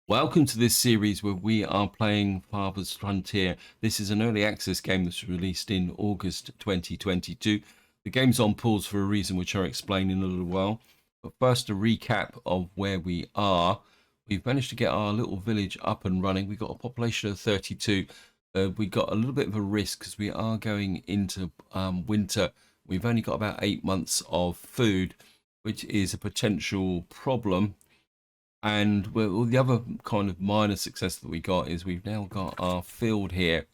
Welcome to this series where we are playing Farthest Frontier. This is an early access game that's released in August 2022. The game's on pause for a reason which I'll explain in a little while. But first, a recap of where we are. We've managed to get our little village up and running. We've got a population of 32. We got a little bit of a risk because we are going into winter. We've only got about 8 months of food, which is a potential problem. And well, the other kind of minor success that we got is we've now got our field here,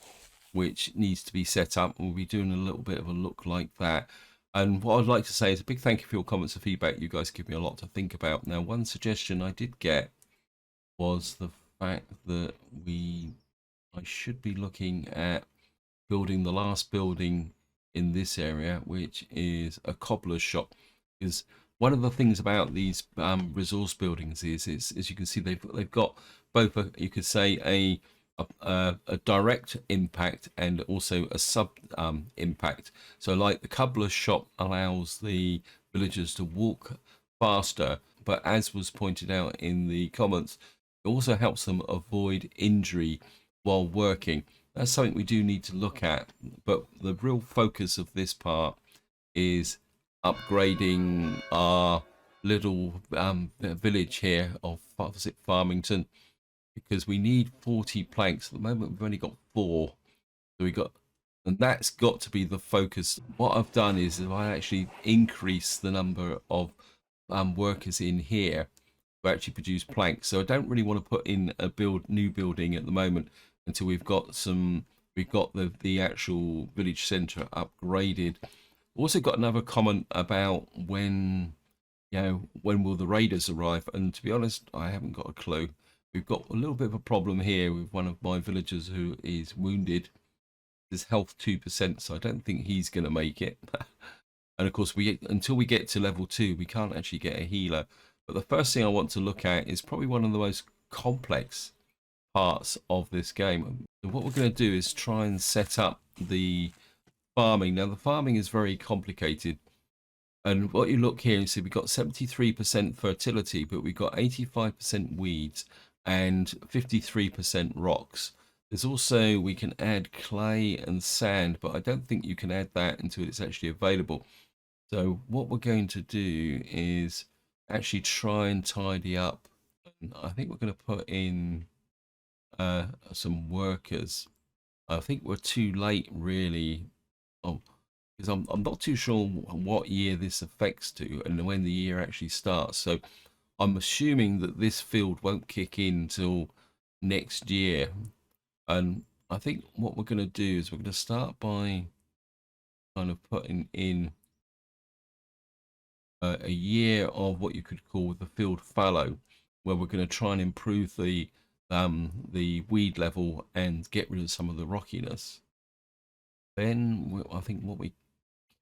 which needs to be set up. We'll be doing a little bit of a look like that. And what I'd like to say is a big thank you for your comments and feedback. You guys give me a lot to think about. Now, one suggestion I did get was the fact that I should be looking at building the last building in this area, which is a cobbler's shop. Because one of the things about these resource buildings is, as you can see, they've got both you could say a direct impact and also a sub impact. So, like the cobbler's shop allows the villagers to walk faster, but as was pointed out in the comments, it also helps them avoid injury while working. That's something we do need to look at, but the real focus of this part is upgrading our little village here of Farmington, because we need 40 planks. At the moment we've only got 4, so we got, and that's got to be the focus. What I've done is I actually increase the number of workers in here to actually produce planks. So I don't really want to put in a new building at the moment until we've got the actual village center upgraded. Also got another comment about when will the raiders arrive, and to be honest I haven't got a clue. We've got a little bit of a problem here with one of my villagers who is wounded. His health 2%, so I don't think he's going to make it. And of course, until we get to level 2, we can't actually get a healer. But the first thing I want to look at is probably one of the most complex parts of this game. And what we're going to do is try and set up the farming. Now, the farming is very complicated. And what you look here, you see we've got 73% fertility, but we've got 85% weeds and 53% rocks. There's also, we can add clay and sand, but I don't think you can add that until it's actually available. So what we're going to do is actually try and tidy up. And I think we're going to put in some workers. I think we're too late, really. Oh, because I'm not too sure what year this affects to and when the year actually starts. So I'm assuming that this field won't kick in till next year. And I think what we're going to do is we're going to start by kind of putting in a year of what you could call the field fallow, where we're going to try and improve the weed level and get rid of some of the rockiness. Then I think what we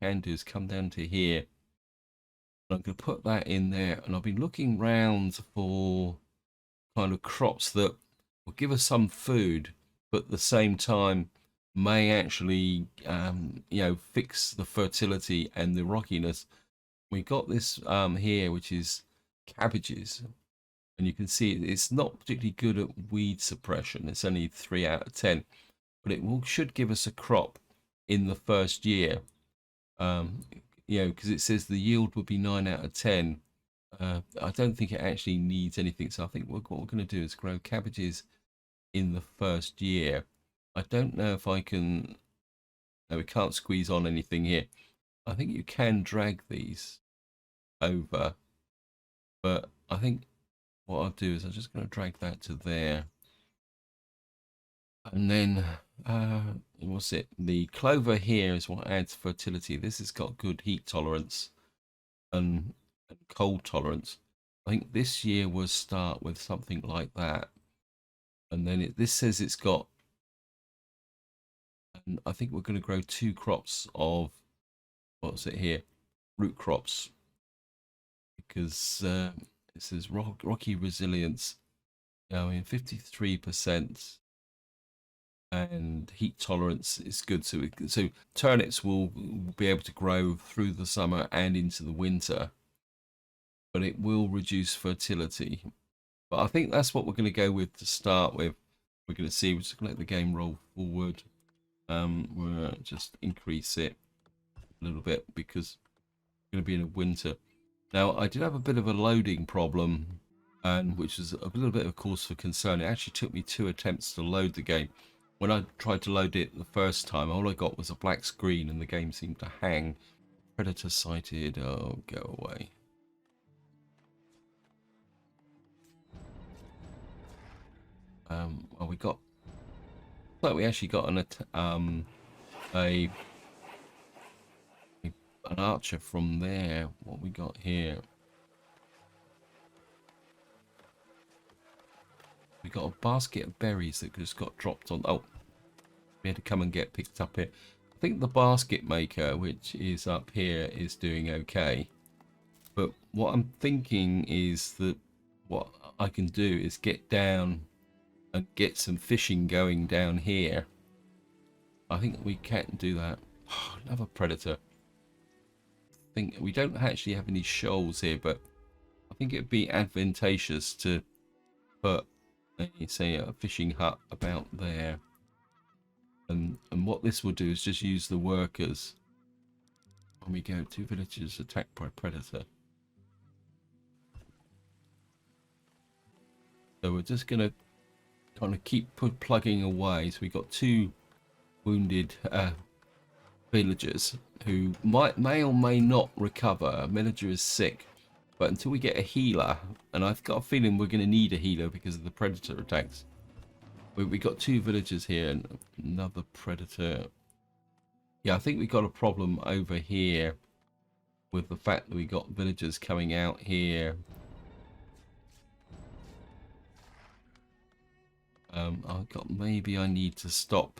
can do is come down to here. I'm going to put that in there, and I've been looking round for kind of crops that will give us some food, but at the same time may actually fix the fertility and the rockiness. We got this here, which is cabbages, and you can see it's not particularly good at weed suppression. It's only 3 out of 10, but should give us a crop in the first year. Because it says the yield would be 9 out of 10. I don't think it actually needs anything, so I think what we're going to do is grow cabbages in the first year. I don't know if I can. No, we can't squeeze on anything here. I think you can drag these over, but I think what I'll do is I'm just going to drag that to there. And then, what's it? The clover here is what adds fertility. This has got good heat tolerance and cold tolerance. I think this year will start with something like that. And then this says it's got, and I think we're going to grow 2 crops of, what's it here? Root crops. Because it says rocky resilience. I mean, 53%. And heat tolerance is good. So turnips will be able to grow through the summer and into the winter, but it will reduce fertility. But I think that's what we're going to go with to start with. We're going to see. We're just going to let the game roll forward. We'll just increase it a little bit because we're going to be in a winter. Now, I did have a bit of a loading problem, and which is a little bit of a cause for concern. It actually took me 2 attempts to load the game. When I tried to load it the first time, all I got was a black screen, and the game seemed to hang. Predator sighted. Oh, go away. Well, we got. Like we actually got an archer from there. What we got here? We got a basket of berries that just got dropped on. Oh, we had to come and get picked up here. I think the basket maker, which is up here, is doing okay. But what I'm thinking is that what I can do is get down and get some fishing going down here. I think we can do that. Oh, another predator. I think we don't actually have any shoals here, but I think it'd be advantageous to put, say, a fishing hut about there. And what this will do is just use the workers. When we go, 2 villagers attacked by predator. So we're just going to kind of keep plugging away. So we got 2 wounded villagers who may or may not recover. A villager is sick, but until we get a healer, and I've got a feeling we're going to need a healer because of the predator attacks. We got 2 villagers here and another predator. Yeah, I think we got a problem over here with the fact that we got villagers coming out here. Maybe I need to stop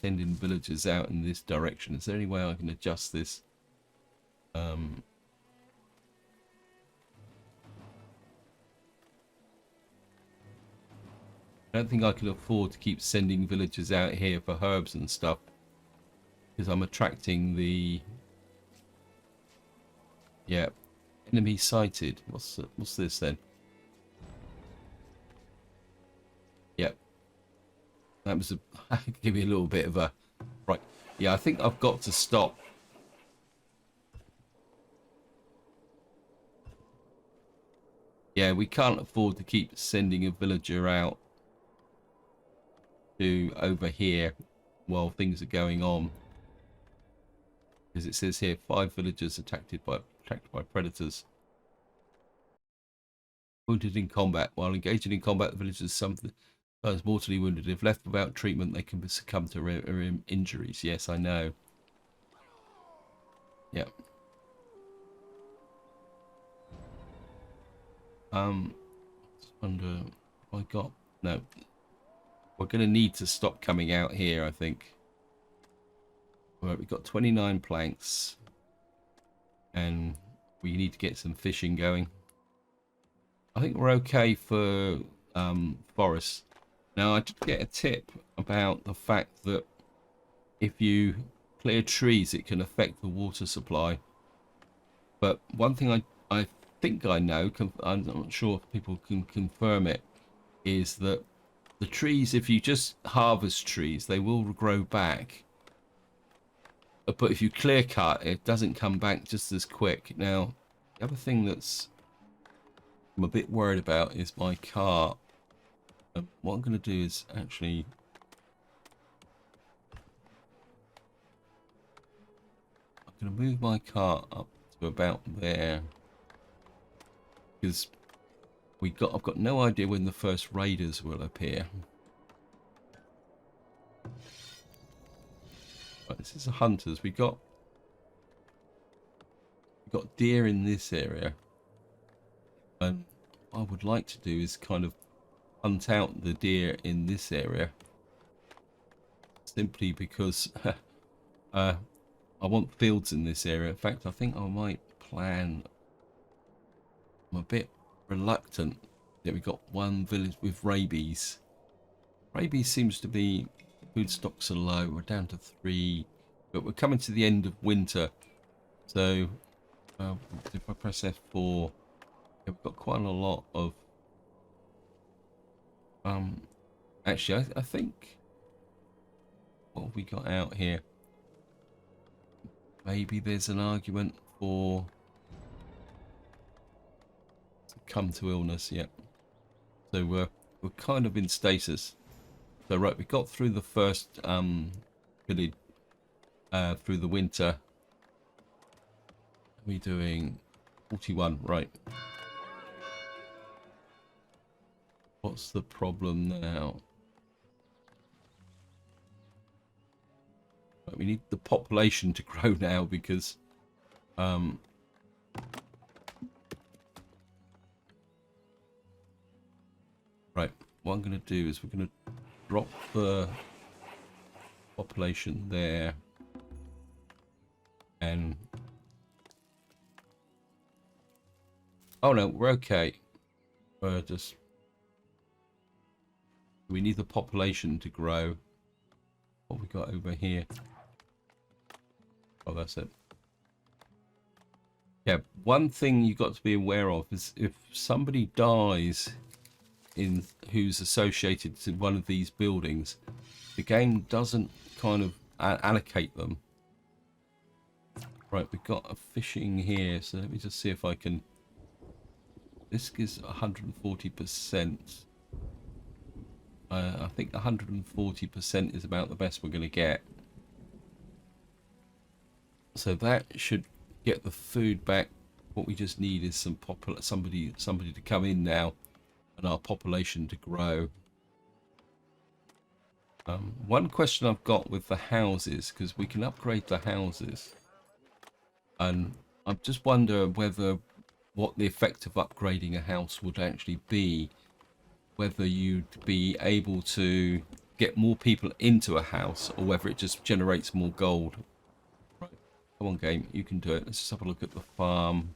sending villagers out in this direction. Is there any way I can adjust this? I don't think I can afford to keep sending villagers out here for herbs and stuff, because I'm attracting the enemy sighted. What's this then? Yep, that was give me a little bit of a right. Yeah, I think I've got to stop. Yeah, we can't afford to keep sending a villager out to over here while things are going on, because it says here 5 villagers attacked by predators. Wounded in combat. While engaging in combat, the villagers sometimes mortally wounded. If left without treatment, they can succumb to injuries. Yes, I know. Yep. Just wonder if I got no. We're going to need to stop coming out here, I think. Right, we've got 29 planks, and we need to get some fishing going. I think we're okay for forests. Now, I did get a tip about the fact that if you clear trees, it can affect the water supply. But one thing I think I know, I'm not sure if people can confirm it, is that the trees, if you just harvest trees, they will grow back. But if you clear cut, it doesn't come back just as quick. Now, the other thing that's I'm a bit worried about is my cart. What I'm going to do is actually I'm going to move my cart up to about there, because I've got no idea when the first raiders will appear. Right, this is the hunters. We got deer in this area, and what I would like to do is kind of hunt out the deer in this area, simply because I want fields in this area. In fact, I think I might plan. I'm a bit reluctant. Yeah, we got 1 village with rabies. Rabies seems to be, food stocks are low. We're down to 3, but we're coming to the end of winter. So if I press F4, Yeah, we've got quite a lot of actually I think what have we got out here? Maybe there's an argument for come to illness. Yeah, so we're kind of in status. So right, we got through the first village through the winter. We're doing 41, right? What's the problem now? Right, we need the population to grow now because right, what I'm going to do is we're going to drop the population there and oh no, we're okay. Just we need the population to grow. What we got over here? Oh, that's it. Yeah, one thing you got to be aware of is if somebody dies in who's associated to one of these buildings, the game doesn't kind of allocate them. Right, we've got a fishing here, so let me just see if I can. This gives 140%. I think 140% is about the best we're going to get. So that should get the food back. What we just need is some somebody to come in now, and our population to grow. One question I've got with the houses, because we can upgrade the houses, and I just wonder whether what the effect of upgrading a house would actually be. Whether you'd be able to get more people into a house, or whether it just generates more gold. Right, come on, game, you can do it. Let's just have a look at the farm.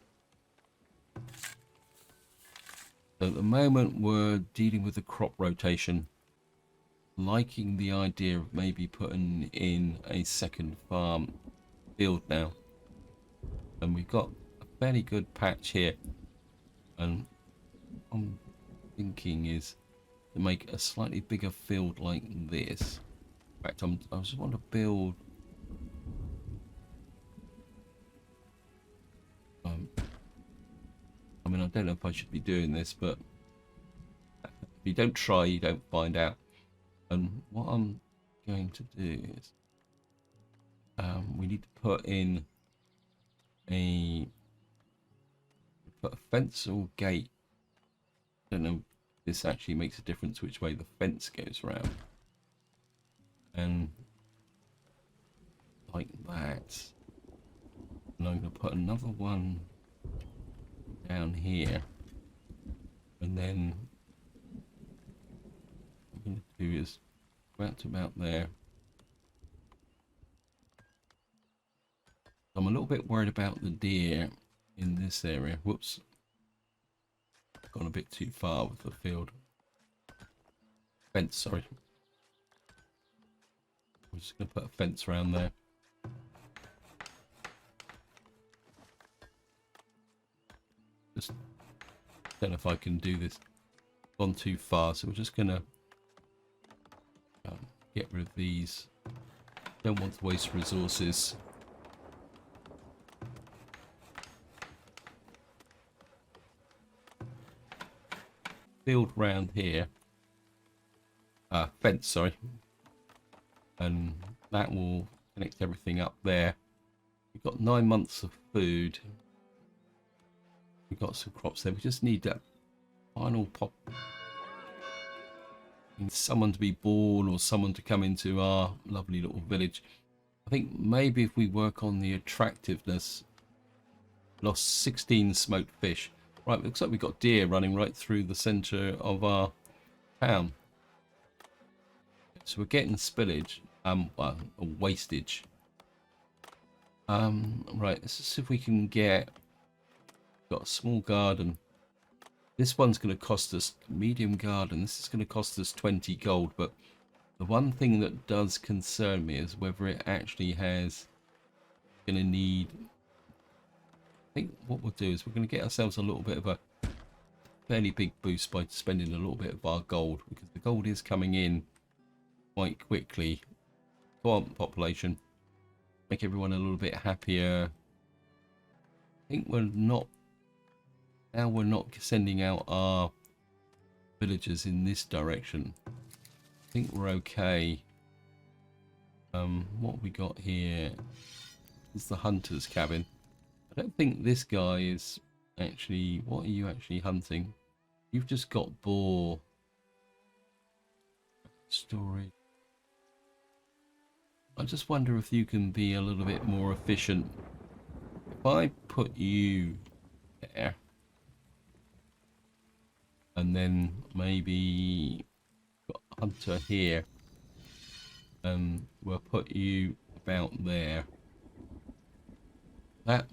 So at the moment, we're dealing with the crop rotation. Liking the idea of maybe putting in a second farm field now, and we've got a fairly good patch here. And I'm thinking is to make a slightly bigger field like this. In fact, I just want to build I mean, I don't know if I should be doing this, but if you don't try, you don't find out. And what I'm going to do is we need to put in a fence or gate. I don't know if this actually makes a difference which way the fence goes round. And like that. And I'm going to put another one down here. And then what I'm going to do is go out to about there. I'm a little bit worried about the deer in this area. Whoops. Gone a bit too far with the field. Fence, sorry. I'm just going to put a fence around there. Just don't know if I can do this. Gone too far, so we're just going to get rid of these. Don't want to waste resources. Field round here. Fence, sorry. And that will connect everything up there. We've got 9 months of food. We've got some crops there. We just need that final pop. Need someone to be born or someone to come into our lovely little village. I think maybe if we work on the attractiveness. Lost 16 smoked fish. Right, looks like we've got deer running right through the centre of our town. So we're getting spillage, well, wastage. Right, let's see if we can get. Got a small garden. This one's going to cost us medium garden. This is going to cost us 20 gold. But the one thing that does concern me is whether it actually has. Going to need. I think what we'll do is we're going to get ourselves a little bit of a fairly big boost by spending a little bit of our gold, because the gold is coming in quite quickly. Go on, population. Make everyone a little bit happier. I think we're not sending out our villagers in this direction. I think we're okay. What we got here is the hunter's cabin. I don't think this guy is actually... What are you actually hunting? You've just got boar. Storage. I just wonder if you can be a little bit more efficient. If I put you there, and then maybe got hunter here, and we'll put you about there. That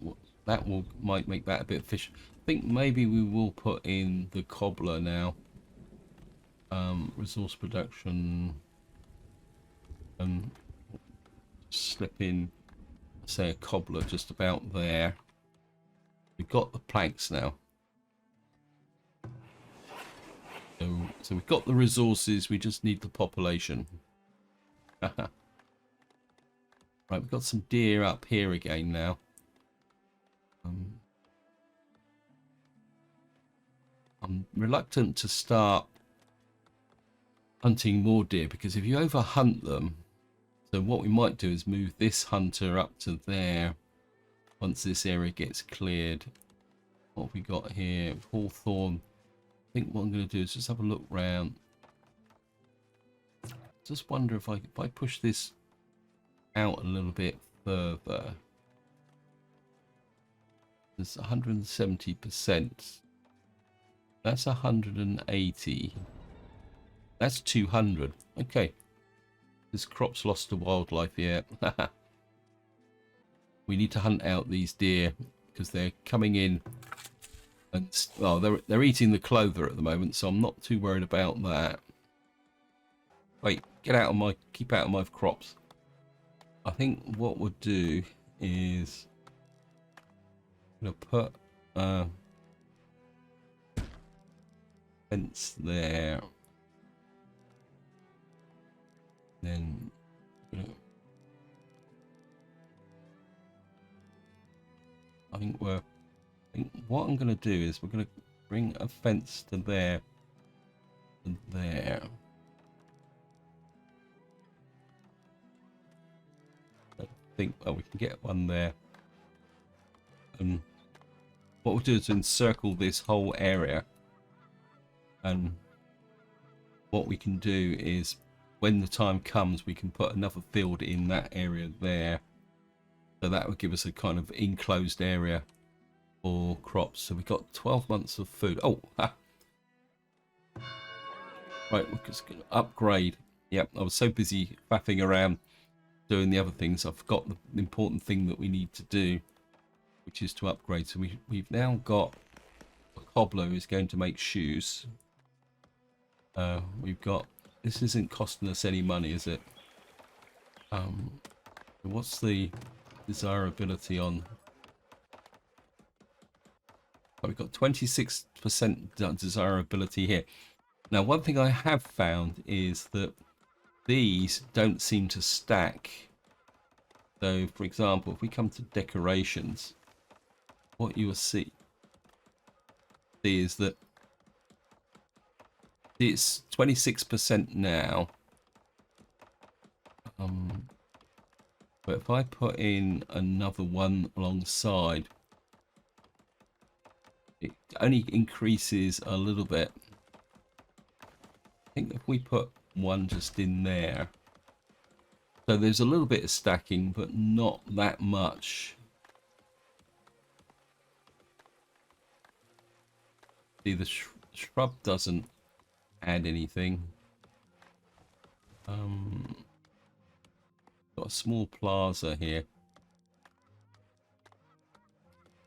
might make that a bit efficient. I think maybe we will put in the cobbler now. Resource production, and slip in, say, a cobbler just about there. We've got the planks now. So we've got the resources, we just need the population. Right, we've got some deer up here again now. I'm reluctant to start hunting more deer, because if you overhunt them, so what we might do is move this hunter up to there once this area gets cleared. What have we got here? Hawthorn. I think what I'm going to do is just have a look round. Just wonder if I push this out a little bit further. There's 170%. That's 180. That's 200. Okay. This crop's lost to wildlife yet. We need to hunt out these deer because they're coming in, and well, they're eating the clover at the moment, so I'm not too worried about that. Wait, keep out of my crops. I think what we'll do is I'm gonna put fence there. Then I think what I'm going to do is we're going to bring a fence to there and there. I think, well, we can get one there. And what we'll do is encircle this whole area. And what we can do is, when the time comes, we can put another field in that area there. So that would give us a kind of enclosed area for crops. So we've got 12 months of food. Oh, ha. Right, we're just going to upgrade. Yep, I was so busy faffing around doing the other things, I forgot the important thing that we need to do, which is to upgrade. So we've now got a cobbler who's going to make shoes. We've got... This isn't costing us any money, is it? What's the desirability on? Oh, we've got 26% desirability here. Now, one thing I have found is that these don't seem to stack. So, for example, if we come to decorations, what you will see is that it's 26% now. But if I put in another one alongside, it only increases a little bit. I think if we put one just in there, so there's a little bit of stacking, but not that much. See, the shrub doesn't add anything. Got a small plaza here.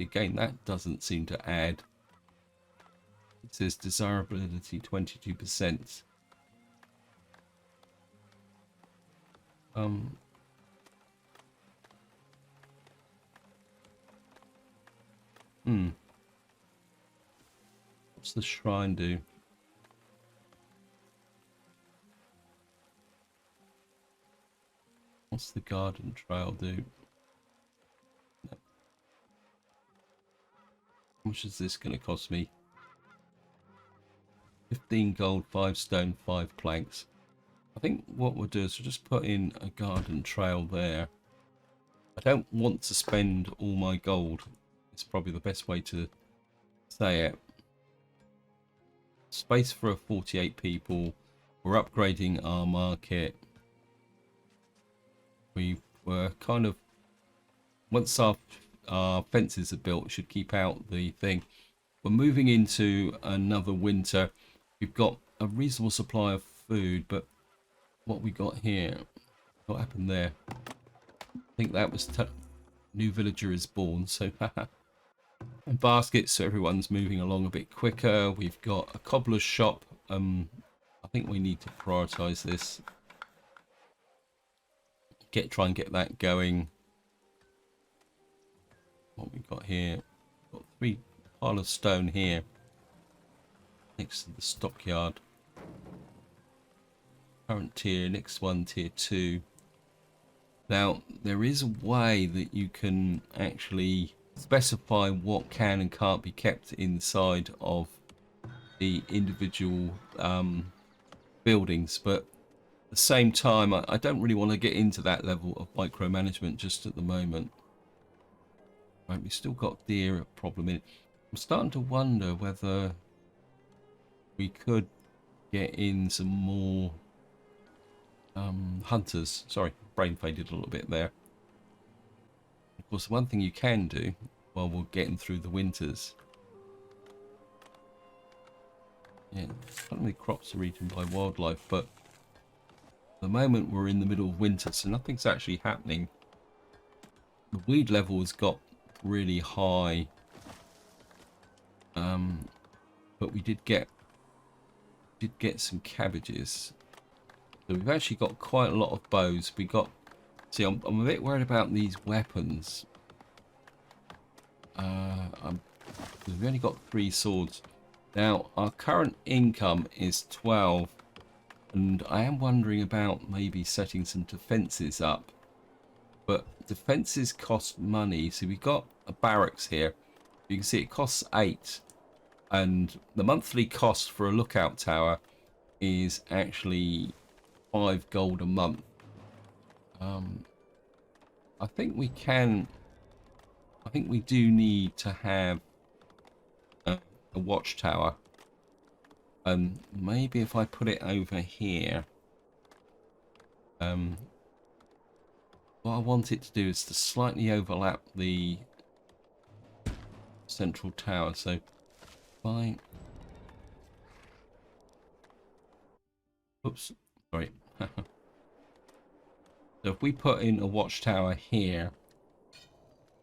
Again, that doesn't seem to add. It says desirability 22%. What's the shrine do? What's the garden trail do? No. How much is this going to cost me? 15 gold, 5 stone, 5 planks. I think what we'll do is we'll just put in a garden trail there. I don't want to spend all my gold. It's probably the best way to say it. Space for 48 people. We're upgrading our market. We were kind of, once our fences are built, should keep out the thing. We're moving into another winter. We've got a reasonable supply of food, but what we got here, what happened there? I think that was new villager is born, so and baskets, so everyone's moving along a bit quicker. We've got a cobbler's shop. I think we need to prioritize this. Try and get that going. What we got here? Got 3 pile of stone here next to the stockyard. Current tier, next one tier 2. Now there is a way that you can actually specify what can and can't be kept inside of the individual buildings, but at the same time I don't really want to get into that level of micromanagement just at the moment. Right, we've still got deer problem in it. I'm starting to wonder whether we could get in some more hunters. Sorry, brain faded a little bit there. Of course, one thing you can do while we're getting through the winters, yeah, not many crops are eaten by wildlife, but at the moment we're in the middle of winter, so nothing's actually happening. The weed level has got really high, but we did get some cabbages. So we've actually got quite a lot of bows. We got, see, I'm a bit worried about these weapons. We've only got 3 swords. Now our current income is 12, and I am wondering about maybe setting some defenses up. But defenses cost money. So we've got a barracks here. You can see it costs 8, and the monthly cost for a lookout tower is actually 5 gold a month. I think we do need to have a watchtower, and maybe if I put it over here, what I want it to do is to slightly overlap the central tower. So fine. Oops, sorry. So if we put in a watchtower here,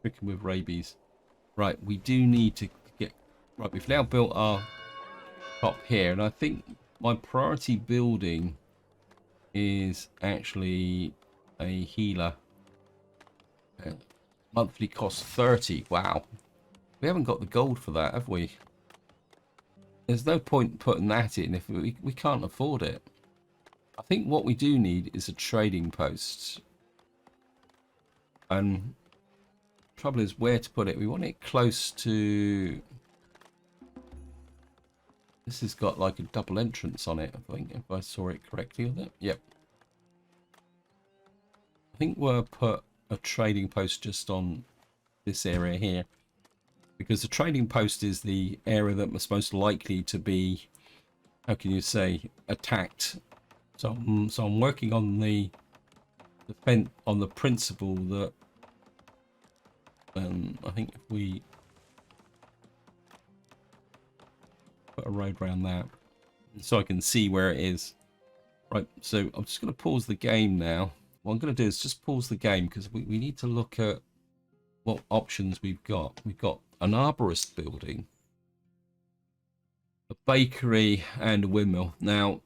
freaking with rabies. Right, we do need to get, right, we've now built our top here, and I think my priority building is actually a healer. Monthly cost 30. Wow, we haven't got the gold for that, have we? There's no point putting that in if we can't afford it. I think what we do need is a trading post, and trouble is where to put it. We want it close to, this has got like a double entrance on it, I think, if I saw it correctly on it. Yep, I think we'll put a trading post just on this area here, because the trading post is the area that was most likely to be, how can you say, attacked. So I'm working on the principle that I think if we put a road around that so I can see where it is. Right, so I'm just going to pause the game now. What I'm going to do is just pause the game because we need to look at what options we've got. We've got an arborist building, a bakery, and a windmill. Now,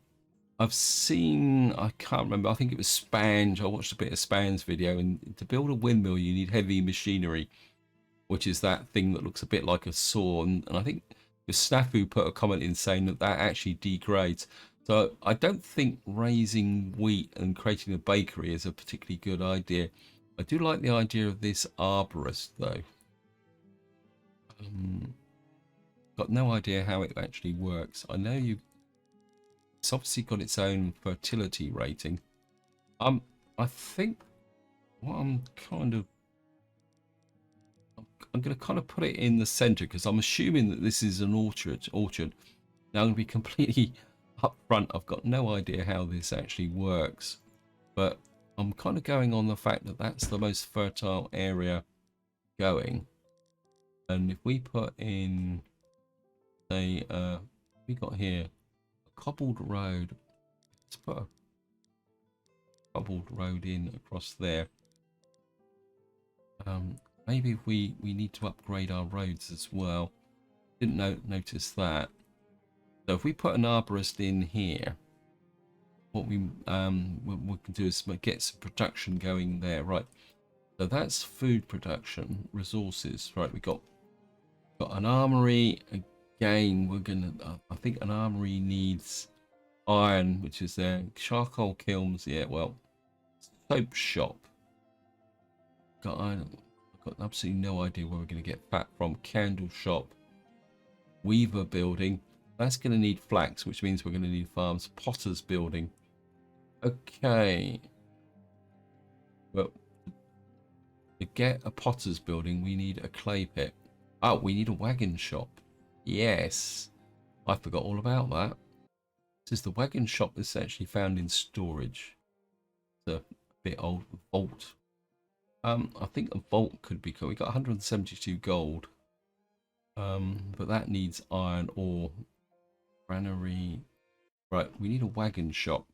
I've seen, I can't remember, I think it was Spange. I watched a bit of Span's video, and to build a windmill you need heavy machinery, which is that thing that looks a bit like a saw, and I think Snafu put a comment in saying that that actually degrades. So I don't think raising wheat and creating a bakery is a particularly good idea. I do like the idea of this arborist though. Got no idea how it actually works. I know it's obviously got its own fertility rating. I think what I'm going to kind of put it in the center because I'm assuming that this is an orchard. Now I'm going to be completely upfront. I've got no idea how this actually works, but I'm kind of going on the fact that that's the most fertile area going. And if we put in, say, we got here a cobbled road. Let's put a cobbled road in across there. Maybe we need to upgrade our roads as well. Didn't notice that. So if we put an arborist in here, what we can do is get some production going there, right? So that's food production, resources, right? We got an armory. Again, we're gonna. I think an armory needs iron, which is there. Charcoal kilns, yeah. Well, soap shop. Got iron. I've got absolutely no idea where we're gonna get fat from. Candle shop. Weaver building. That's going to need flax, which means we're going to need farms. Potter's building. Okay. Well, to get a potter's building, we need a clay pit. Oh, we need a wagon shop. Yes. I forgot all about that. This is the wagon shop that's actually found in storage. It's a bit old. Vault. I think a vault could be cool. We got 172 gold. But that needs iron ore. Granary. Right, we need a wagon shop.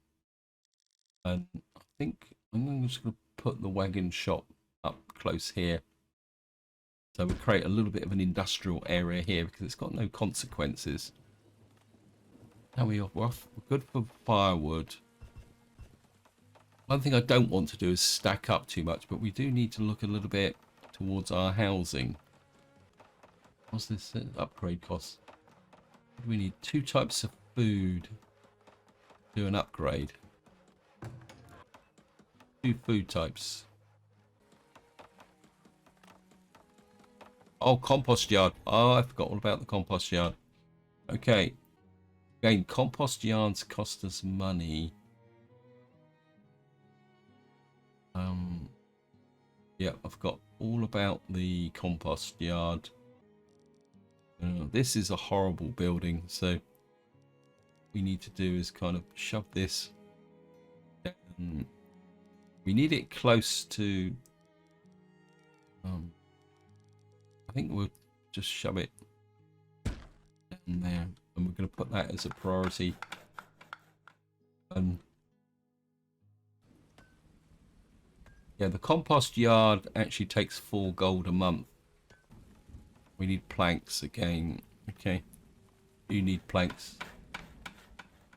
And I think I'm just going to put the wagon shop up close here. So we create a little bit of an industrial area here because it's got no consequences. Now we're off. We're good for firewood. One thing I don't want to do is stack up too much, but we do need to look a little bit towards our housing. What's this upgrade cost? We need 2 types of food to do an upgrade. 2 food types. Oh, compost yard. Oh, I forgot all about the compost yard. Okay. Again, compost yards cost us money. Yeah, I've got all about the compost yard. This is a horrible building, so we need to do is kind of shove this down. We need it close to I think we'll just shove it down there, and we're going to put that as a priority. Yeah, the compost yard actually takes 4 gold a month. We need planks again. Okay. You need planks.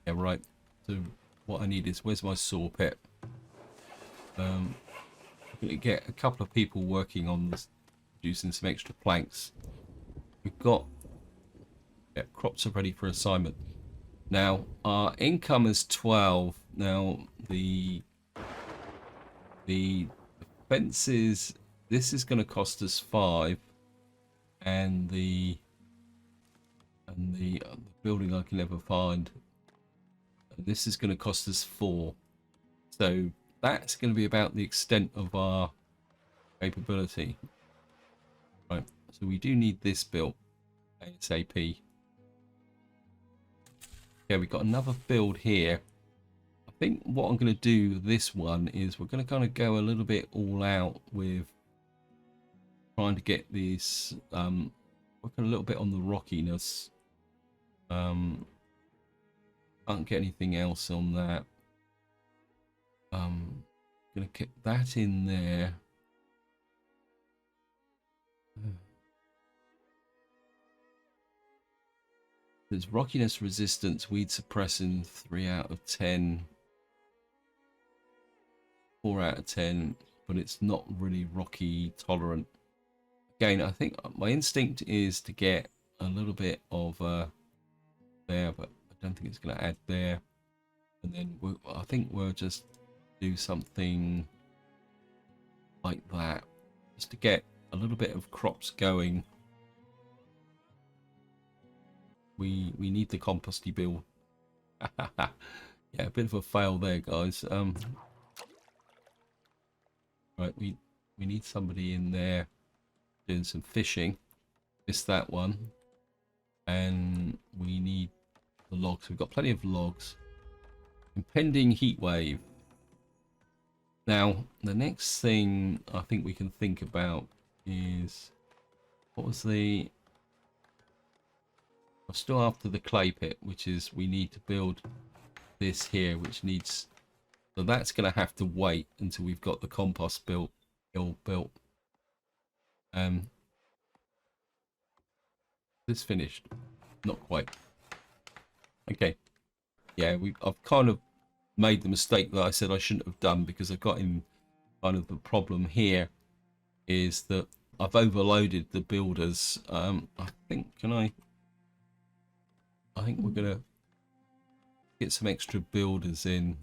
Yeah, right. So what I need is, where's my saw pit? I'm going to get a couple of people working on this, producing some extra planks. We've got, yeah, crops are ready for assignment. Now, our income is 12. Now, the fences, this is going to cost us 5. And the building I can never find, this is going to cost us 4. So that's going to be about the extent of our capability. Right, so we do need this built ASAP. Yeah, we've got another build here. I think what I'm going to do this one is we're going to kind of go a little bit all out with trying to get these, working a little bit on the rockiness. Can't get anything else on that. Gonna get that in there. There's rockiness resistance, weed suppressing 3 out of 10, 4 out of 10, but it's not really rocky tolerant. Again, I think my instinct is to get a little bit of there, but I don't think it's going to add there. And then I think we'll just do something like that, just to get a little bit of crops going. We need the composty bill. Yeah, a bit of a fail there, guys. Right, we need somebody in there doing some fishing. Missed that one. And we need the logs. We've got plenty of logs. Impending heat wave. Now, the next thing I think we can think about is, what was the... I'm still after the clay pit, which is we need to build this here, which needs... So that's going to have to wait until we've got the compost built. This finished? Not quite. Okay. Yeah, I've kind of made the mistake that I said I shouldn't have done, because I've got in kind of the problem here is that I've overloaded the builders. I think I think we're gonna get some extra builders in.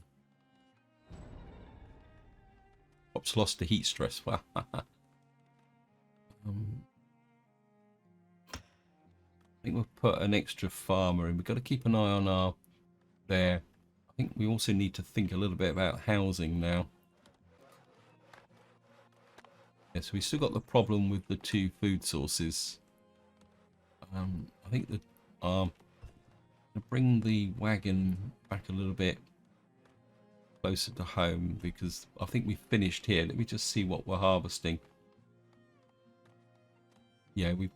Ops lost to heat stress. I think we'll put an extra farmer in. We've got to keep an eye on our there. I think we also need to think a little bit about housing now. Yeah, so we still got the problem with the 2 food sources. I think that to bring the wagon back a little bit closer to home, because I think we finished here. Let me just see what we're harvesting. Yeah, we've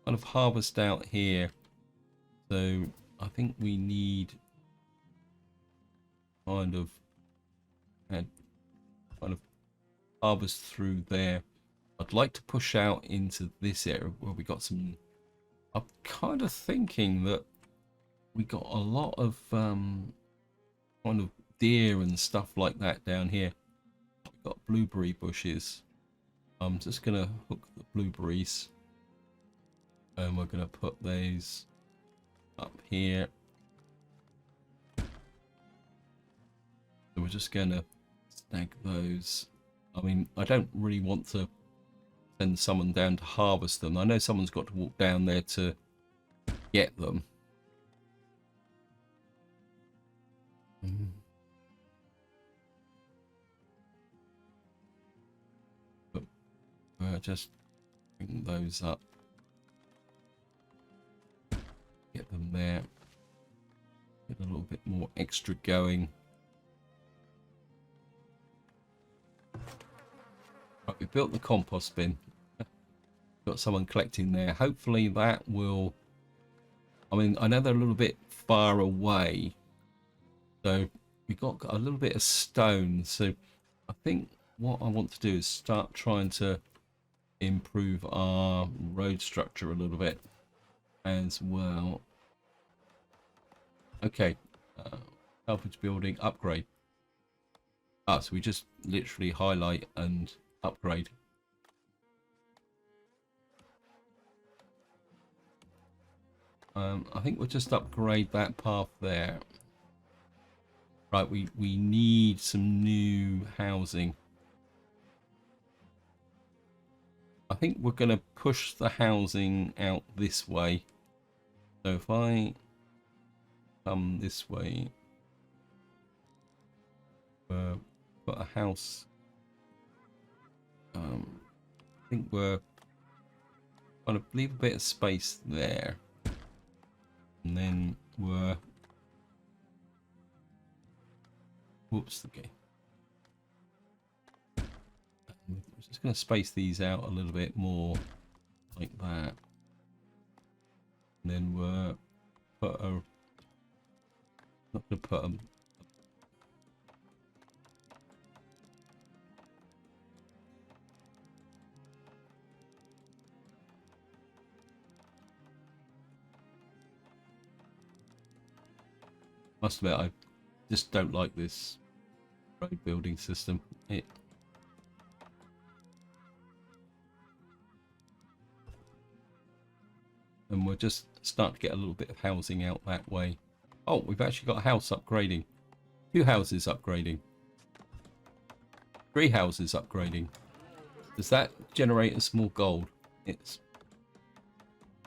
kind of harvest out here, so I think we need kind of harvest through there. I'd like to push out into this area where we got some... I'm kind of thinking that we got a lot of kind of deer and stuff like that down here. We've got blueberry bushes. I'm just gonna hook the blueberries, and we're gonna put these up here. So we're just gonna snag those. I mean, I don't really want to send someone down to harvest them. I know someone's got to walk down there to get them. But just bring those up. Get them there. Get a little bit more extra going. Right, we built the compost bin. Got someone collecting there. Hopefully that will... I mean, I know they're a little bit far away, so we got a little bit of stone. So I think what I want to do is start trying to improve our road structure a little bit as well. Okay, salvage building upgrade. So we just literally highlight and upgrade. I think we'll just upgrade that path there. Right, we need some new housing. I think we're going to push the housing out this way. So if I come this way, put a house. I think we're going to leave a bit of space there. And then we're... Whoops, okay. I'm just going to space these out a little bit more, like that. And then we're put a... Not going to put them... Must admit, I just don't like this road building system. And and we're just starting to get a little bit of housing out that way. Oh, we've actually got a house upgrading. 2 houses upgrading. 3 houses upgrading. Does that generate us more gold? It's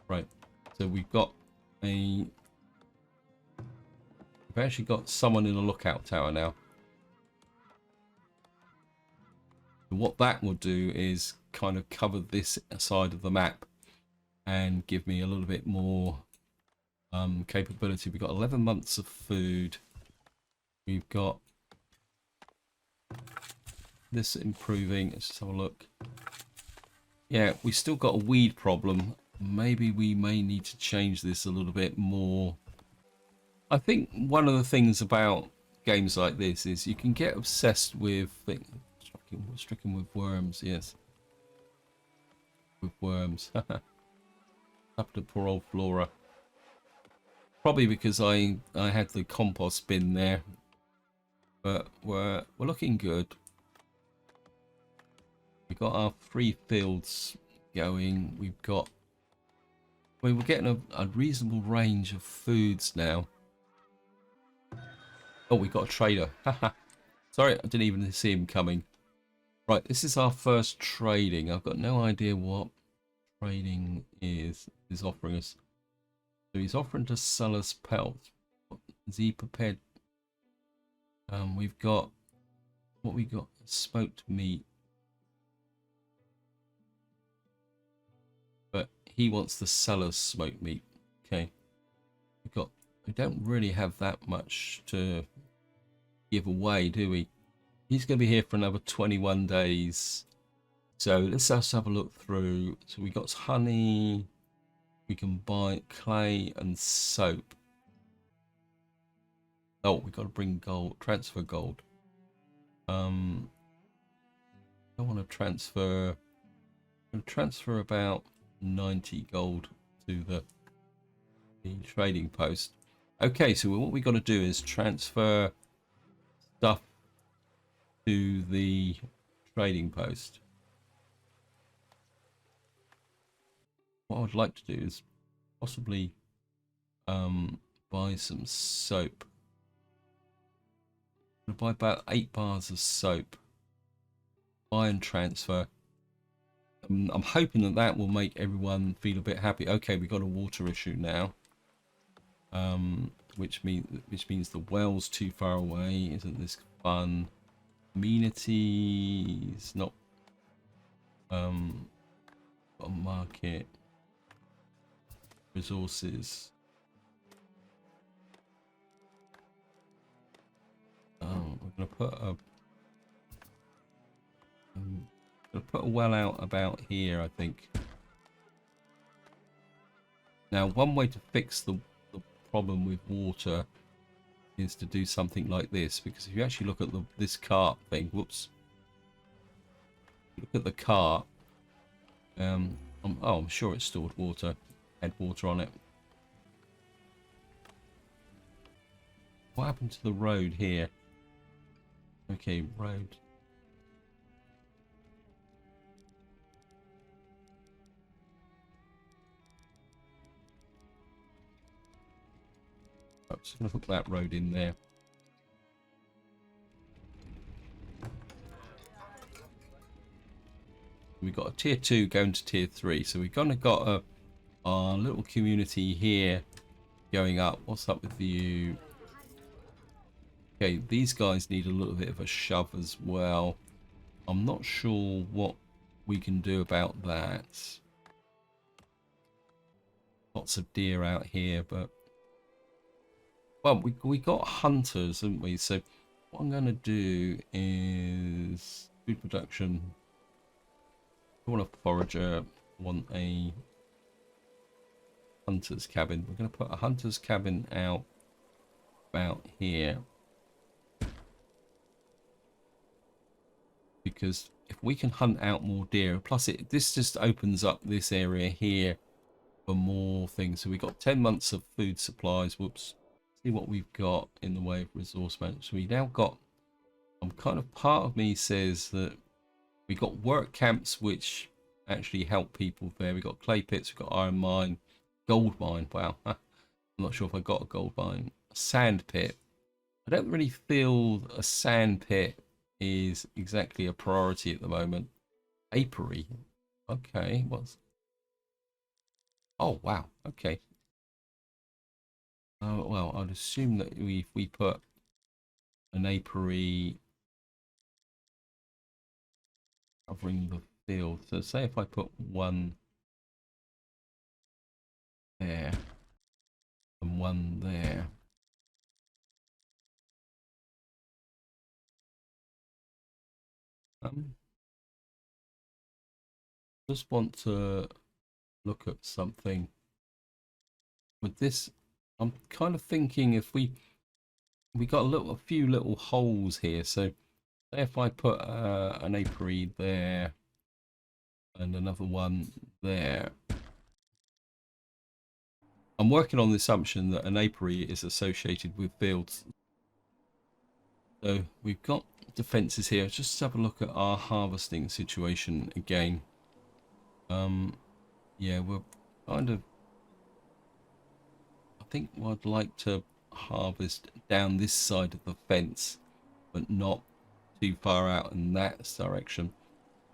right. So we've actually got someone in a lookout tower now. And what that will do is kind of cover this side of the map and give me a little bit more capability. We've got 11 months of food. We've got this improving. Let's just have a look. Yeah, we still got a weed problem. Maybe we may need to change this a little bit more. I think one of the things about games like this is you can get obsessed with stricken with worms. Yes, with worms. Up to poor old Flora. Probably because I had the compost bin there, but we're looking good. We've got our 3 fields going. We're getting a reasonable range of foods now. Oh, we got a trader. Sorry, I didn't even see him coming. Right, this is our first trading. I've got no idea what trading is offering us. So he's offering to sell us pelts. Is he prepared? We've got what we got: smoked meat. But he wants to sell us smoked meat. Okay. We don't really have that much to give away, do we? He's going to be here for another 21 days. So let's just have a look through. So we got honey. We can buy clay and soap. Oh, we got to bring gold. Transfer gold. I want to transfer. I'm going to transfer about 90 gold to the trading post. Okay, so what we got to do is transfer stuff to the trading post. What I would like to do is possibly buy some soap. I'm going to buy about 8 bars of soap. Buy and transfer. I'm hoping that will make everyone feel a bit happy. Okay, we got a water issue now. Which means the well's too far away. Isn't this fun? Amenities, not got a market. Resources. Oh, we're gonna put a well out about here, I think. Now, one way to fix the problem with water is to do something like this, because if you actually look at this cart thing, whoops, look at the cart. I'm sure it's stored water, had water on it. What happened to the road here? Okay, road. I'm just going to put that road in there. We've got a tier 2 going to tier 3. So we've kind of got our little community here going up. What's up with you? Okay, these guys need a little bit of a shove as well. I'm not sure what we can do about that. Lots of deer out here, but... Well, we got hunters, haven't we? So what I'm going to do is food production. I want a forager, I want a hunter's cabin. We're going to put a hunter's cabin out about here. Because if we can hunt out more deer, plus this just opens up this area here for more things. So we got 10 months of food supplies. Whoops. See what we've got in the way of resource management. So we now got, kind of, part of me says that we got work camps which actually help people there. We got clay pits, we've got iron mine, Gold mine. Wow. I'm not sure if I got a gold mine. A sand pit. I don't really feel a sand pit is exactly a priority at the moment. Apiary. Okay. What's... Oh, wow. Okay. Well, I'd assume that we put an apiary covering the field. So say if I put one there and one there. Just want to look at something with this. I'm kind of thinking if we got a few little holes here. So if I put an apiary there and another one there, I'm working on the assumption that an apiary is associated with fields. So we've got defenses here. Just have a look at our harvesting situation again. Yeah, we're kind of... I think I'd like to harvest down this side of the fence, but not too far out in that direction.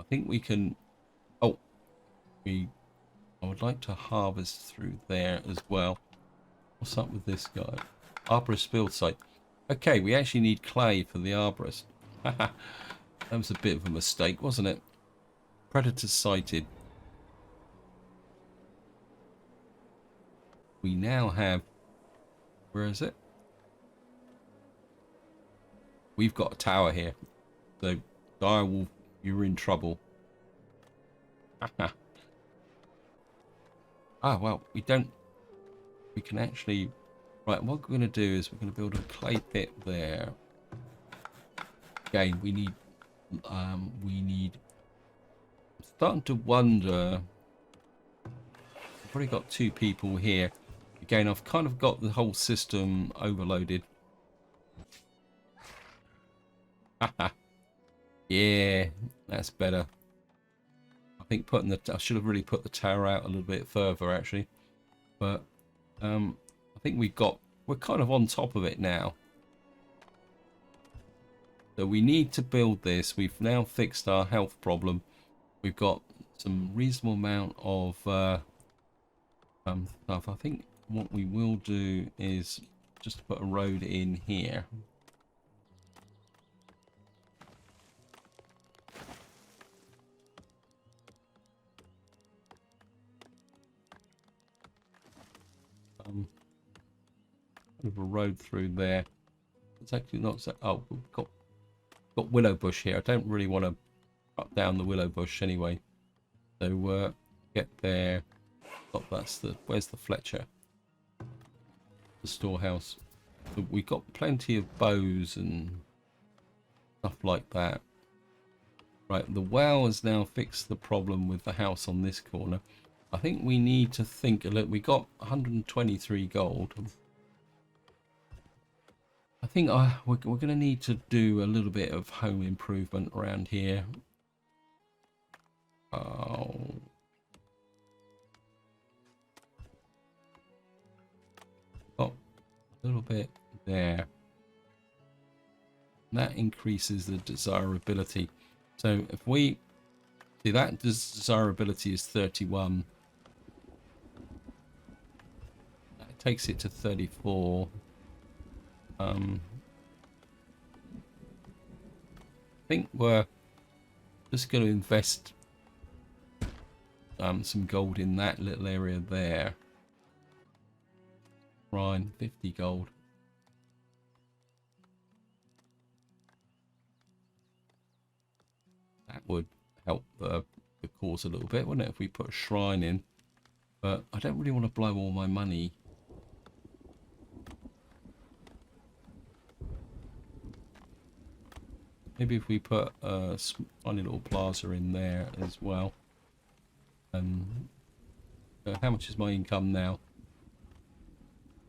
I think we can... Oh, I would like to harvest through there as well. What's up with this guy? Arborist field site. Okay, we actually need clay for the arborist. That was a bit of a mistake, wasn't it? Predators sighted. We now have... Where is it? We've got a tower here. So, direwolf, you're in trouble. Ah, well, we don't... We can actually... Right, what we're going to do is we're going to build a clay pit there. Again, we need... I'm starting to wonder... I've already got 2 people here. Again, I've kind of got the whole system overloaded. Yeah, that's better. I think putting the... I should have really put the tower out a little bit further, actually. But, I think we're kind of on top of it now. So we need to build this. We've now fixed our health problem. We've got some reasonable amount of stuff. I think what we will do is just put a road in here. Kind of a road through there. It's actually not so... Oh, we've got willow bush here. I don't really want to cut down the willow bush anyway. So get there. Oh, that's the... Where's the Fletcher? The storehouse. So we've got plenty of bows and stuff like that. Right, the well has now fixed the problem with the house on this corner. I think we need to think a little... We got 123 gold. I think we're going to need to do a little bit of home improvement around here. Oh. Got a little bit there. That increases the desirability. So if we... See, that desirability is 31. That takes it to 34. I think we're just going to invest some gold in that little area there. Ryan, 50 gold. That would help the cause a little bit, wouldn't it, if we put a shrine in? But I don't really want to blow all my money. Maybe if we put a funny little plaza in there as well. How much is my income now?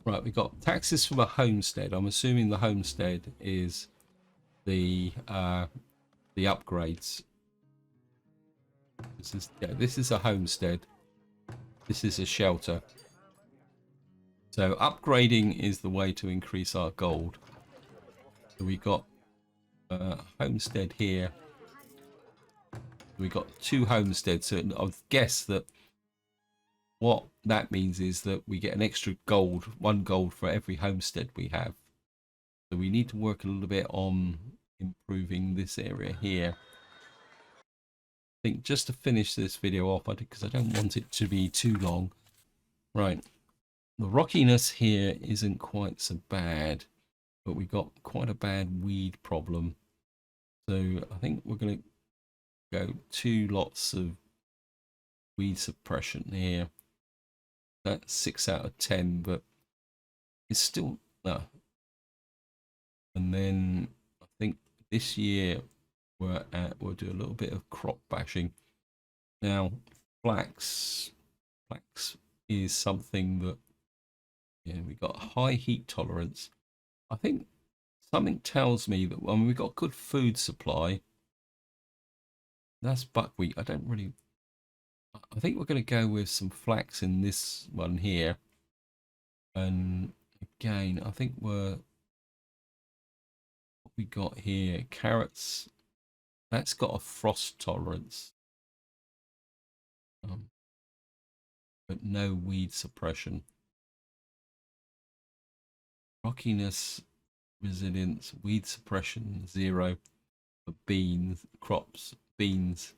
Right, we've got taxes from a homestead. I'm assuming the homestead is the upgrades. This is a homestead. This is a shelter. So upgrading is the way to increase our gold. So we got homestead here. We got 2 homesteads. So I would guess that what that means is that we get an extra gold, 1 gold for every homestead we have. So we need to work a little bit on improving this area here. I think just to finish this video off, because I don't want it to be too long. Right. The rockiness here isn't quite so bad, but we got quite a bad weed problem. So I think we're going to go 2 lots of weed suppression here. That's 6 out of 10, but it's still no. And then I think this year we'll do a little bit of crop bashing. Now flax is something that, yeah, we got high heat tolerance. I think something tells me that when we've got good food supply, that's buckwheat. I think we're going to go with some flax in this one here. And again, I think what we got here, carrots, that's got a frost tolerance, but no weed suppression. Rockiness, resilience, weed suppression 0 for beans, crops, beans.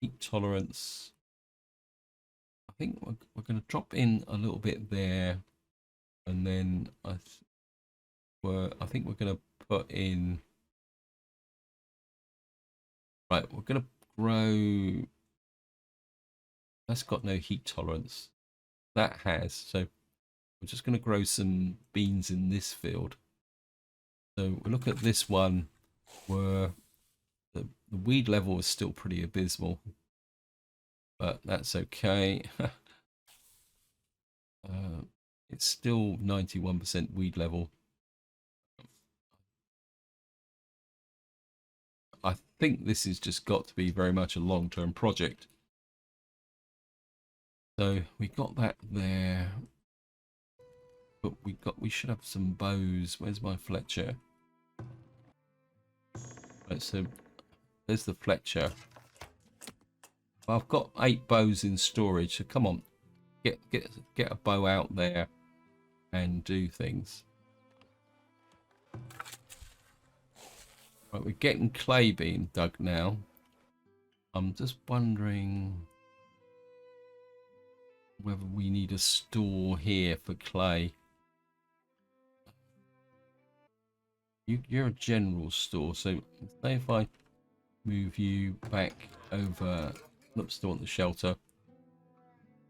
Heat tolerance, I think we're going to drop in a little bit there, and then I think we're going to put in, right, we're going to grow, that's got no heat tolerance, that has, so we're just going to grow some beans in this field. So we look at this one where the weed level is still pretty abysmal, but that's okay. It's still 91% weed level. I think this has just got to be very much a long-term project. So we got that there, but we should have some bows. Where's my Fletcher? Right, so there's the Fletcher. I've got 8 bows in storage, so come on, get a bow out there and do things. Right, we're getting clay being dug now. I'm just wondering whether we need a store here for clay. You're a general store, so say if I move you back over, oops, still want the shelter.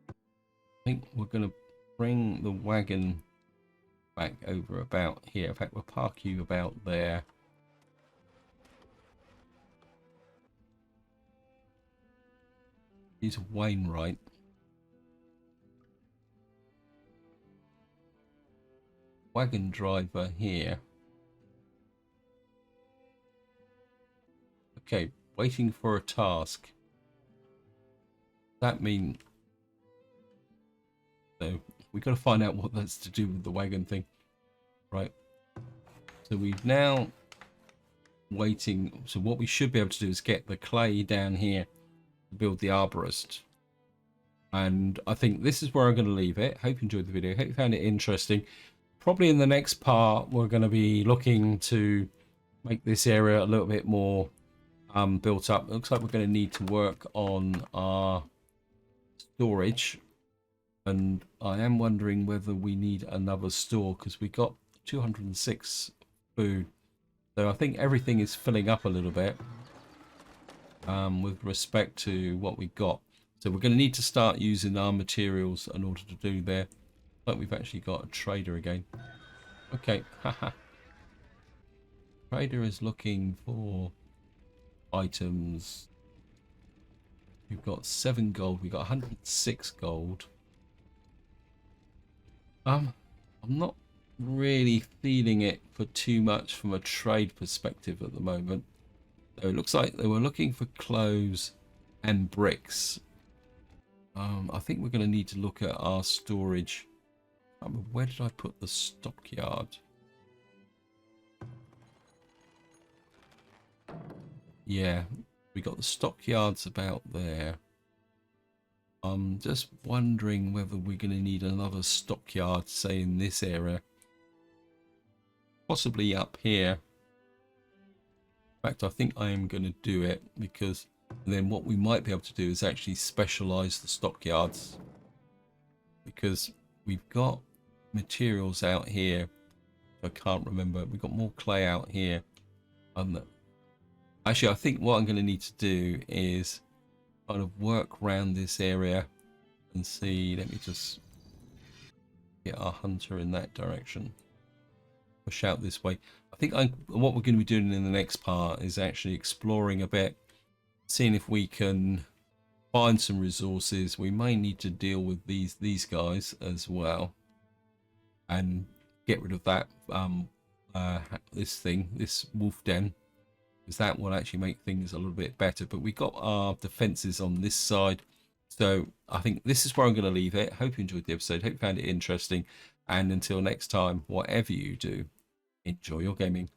I think we're going to bring the wagon back over about here. In fact, we'll park you about there. He's Wainwright. Wagon driver here. Okay, waiting for a task. That means, so we've got to find out what that's to do with the wagon thing. Right. So we've now waiting. So what we should be able to do is get the clay down here to build the arborist. And I think this is where I'm going to leave it. Hope you enjoyed the video. Hope you found it interesting. Probably in the next part, we're going to be looking to make this area a little bit more built up. It looks like we're going to need to work on our storage, and I am wondering whether we need another store because we got 206 food, so I think everything is filling up a little bit with respect to what we got. So we're going to need to start using our materials in order to do there. But we've actually got a trader again. Okay, haha. Trader is looking for items. We've got 7 gold. We've got 106 gold. I'm not really feeling it for too much from a trade perspective at the moment. So it looks like they were looking for clothes and bricks. I think we're going to need to look at our storage Where did I put the stockyard? Yeah, we got the stockyards about there. I'm just wondering whether we're going to need another stockyard, say in this area. Possibly up here. In fact, I think I am going to do it, because then what we might be able to do is actually specialize the stockyards. Because we've got materials out here. I can't remember. We've got more clay out here. Actually, I think what I'm going to need to do is kind of work around this area and see. Let me just get our hunter in that direction. Push out this way. I think what we're going to be doing in the next part is actually exploring a bit, seeing if we can find some resources. We may need to deal with these guys as well, and get rid of that this wolf den, because that will actually make things a little bit better. But we got our defenses on this side, so I think this is where I'm going to leave it. Hope you enjoyed the episode. Hope you found it interesting, and until next time, whatever you do, enjoy your gaming.